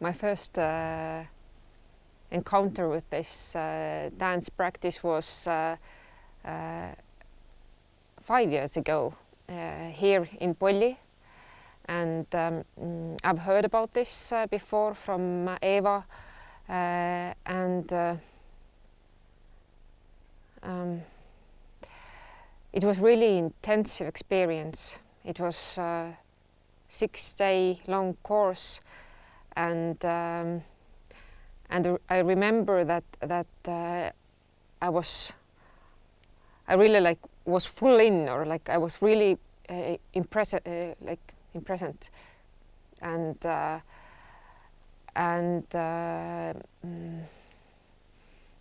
My first encounter with this dance practice was 5 years ago here in Polli, and I've heard about this before from Eva, and it was really intensive experience. It was a 6-day long course, and I remember that I really like was full in, or like I was really impressed, and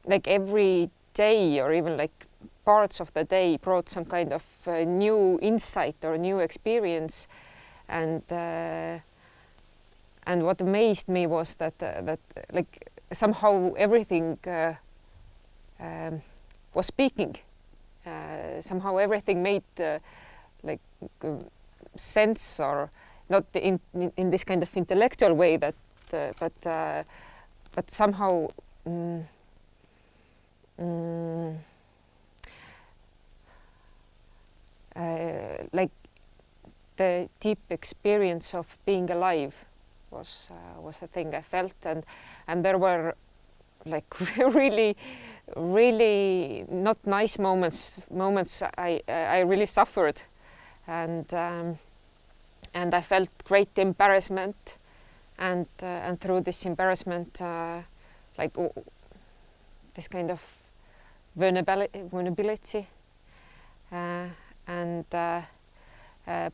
like every day, or even like parts of the day, brought some kind of new insight or new experience, and what amazed me was that like somehow everything was speaking. Somehow everything made like sense, or not in this kind of intellectual way, that but somehow like the deep experience of being alive was the thing I felt, and there were like really not nice moments I really suffered, and I felt great embarrassment, and through this embarrassment like this kind of vulnerability,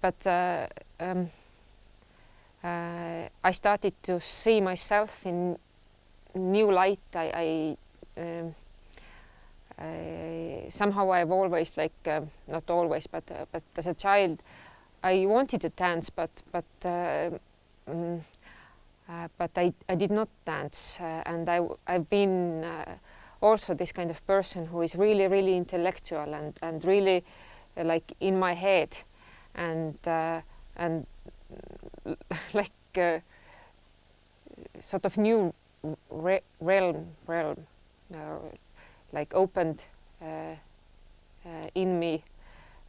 but I started to see myself in new light. I somehow I've always not always, but as a child I wanted to dance, but I did not dance, and I've been also this kind of person who is really intellectual and really like in my head, and like sort of new realm like opened in me,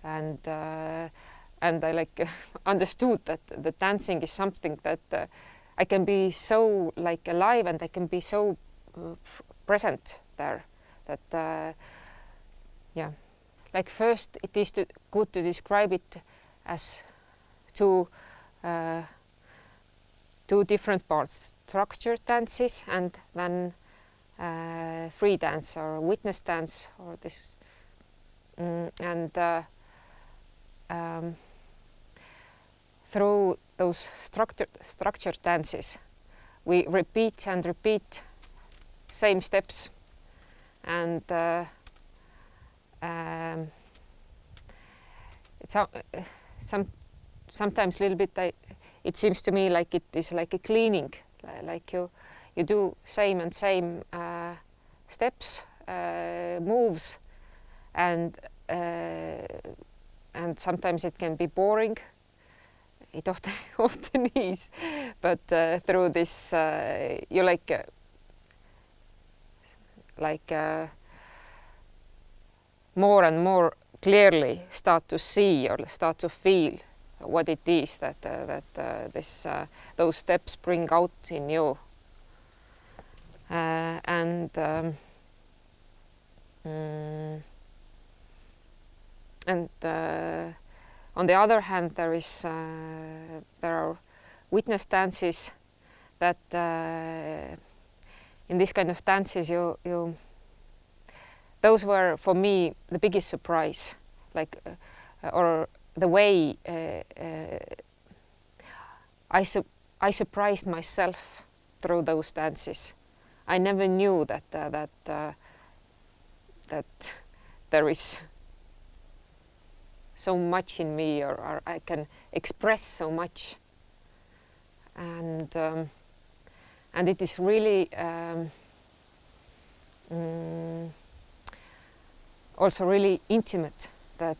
and I like understood that the dancing is something that I can be so like alive, and I can be so present there, that yeah, like first it is good to describe it as two different parts: structured dances and then free dance or witness dance, or this through those structured dances we repeat and repeat same steps, and it's sometimes a little bit it seems to me like it is like a cleaning, like you do same and same steps, moves, and sometimes it can be boring. It often is, but through this you more and more clearly start to see or start to feel what it is that those steps bring out in you, and on the other hand, there are witness dances that in this kind of dances those were for me the biggest surprise, like or the way I surprised myself through those dances. I never knew that there is so much in me, or I can express so much, and it is really also really intimate, that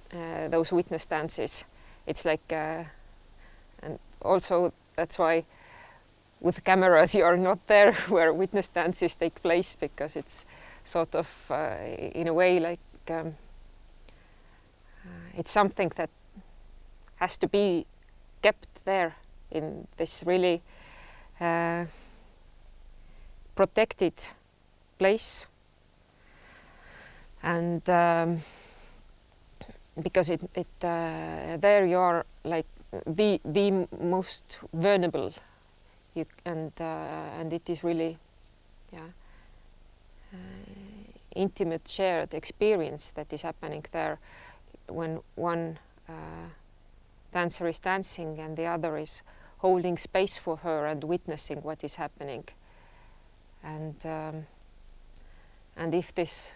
those witness dances. It's like and also that's why with cameras you are not there where witness dances take place, because it's sort of in a way like it's something that has to be kept there in this really protected place, and because it there you are like the most vulnerable, and it is really intimate shared experience that is happening there when one dancer is dancing and the other is holding space for her and witnessing what is happening. And if this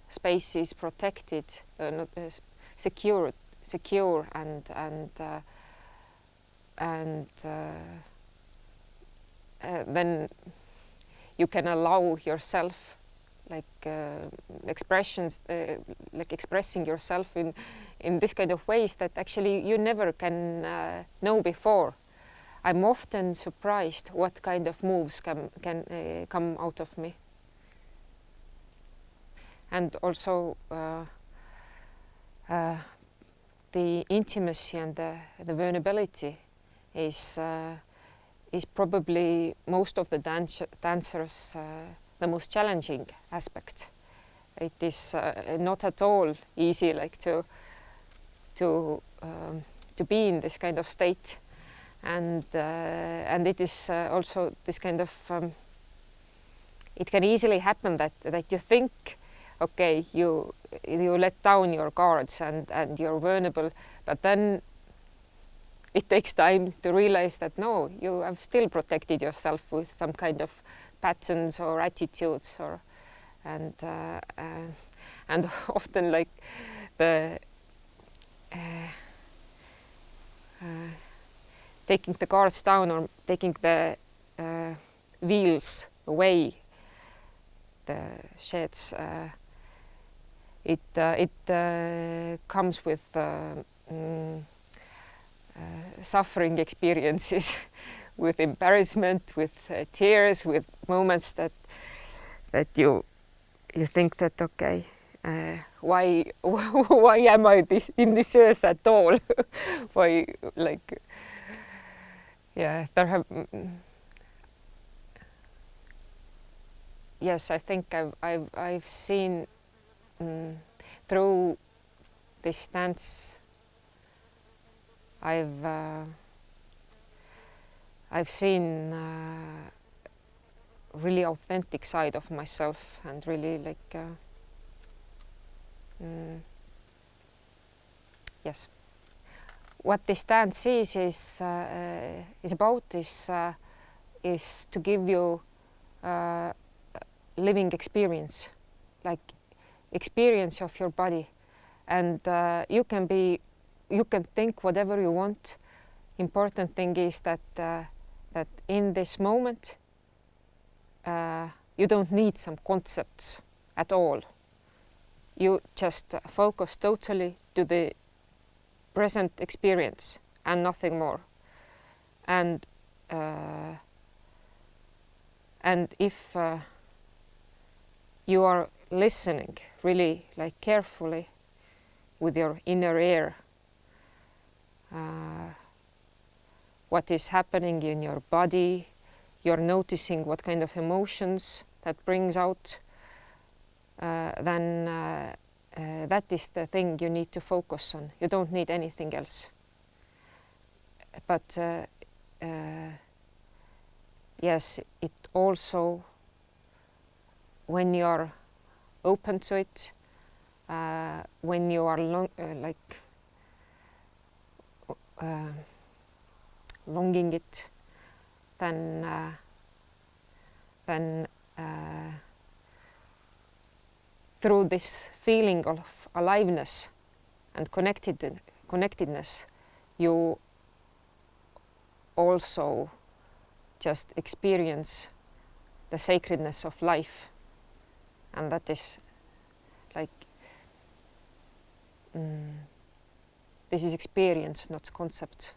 space is protected, not, secure, and then you can allow yourself like expressions, like expressing yourself in this kind of ways that actually you never can know before. I'm often surprised what kind of moves can come out of me. And also the intimacy and the vulnerability is probably most of the dancers the most challenging aspect. It is not at all easy, like to be in this kind of state, and it is also this kind of it can easily happen that you think, okay, you let down your guards and you're vulnerable, but then it takes time to realize that no, you have still protected yourself with some kind of patterns or attitudes, or and often like the taking the guards down or taking the wheels away, the sheds, it comes with suffering experiences, with embarrassment, with tears, with moments that you think that okay, why am I in this earth at all? Why, like, yeah, there have yes, I think I've seen through this dance. I've seen really authentic side of myself, and really like yes. What this dance is about is to give you living experience, like experience of your body, and you can think whatever you want. Important thing is that that in this moment you don't need some concepts at all. You just focus totally to the present experience and nothing more. And if you are listening really like carefully with your inner ear, what is happening in your body, you're noticing what kind of emotions that brings out, then that is the thing you need to focus on. You don't need anything else. But yes, it also, when you're open to it, when you are longing it, then through this feeling of aliveness and connectedness, you also just experience the sacredness of life, and that is like this is experience, not concept.